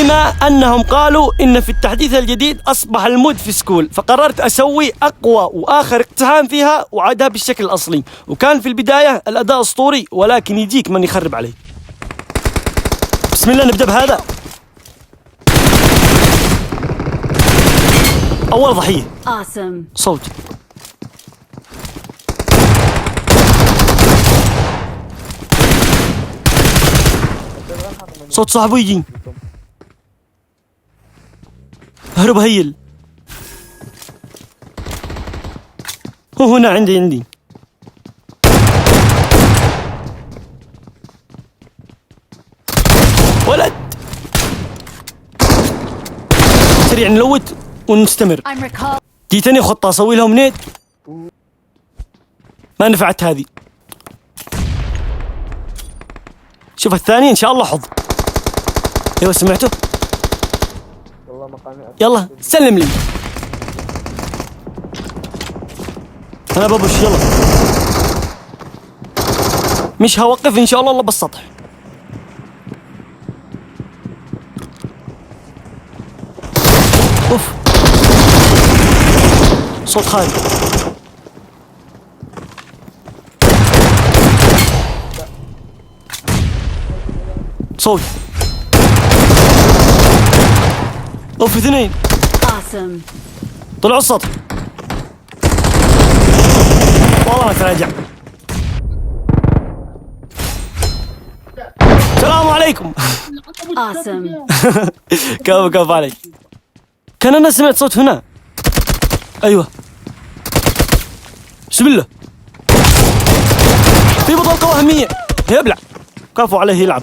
بما أنهم قالوا إن في التحديث الجديد أصبح المود في سكول، فقررت أسوي أقوى وآخر اقتحام فيها وعادها بالشكل الأصلي. وكان في البداية الأداء أسطوري، ولكن يجيك من يخرب عليه. بسم الله، نبدأ بهذا. أول ضحية. صوت. صوت صاحبه يجي. هرب هيل. هو هنا عندي. ولد. سريع نلوت ونستمر. جيتني خطة أسوي لهم نيت، ما نفعت هذه. شوف الثاني إن شاء الله حظ. ايوه سمعته. يلا سلم لي. انا ببش. يلا مش هوقف ان شاء الله الا بالسطح. اوف، صوت خارج. صوت. اوف، اثنين. طلعوا السطح. والله ما تراجع. السلام عليكم. كفو عليك. كان انا سمعت صوت هنا. ايوه بسم الله، في بطاقة وهمية. يبلع. كفو عليه يلعب.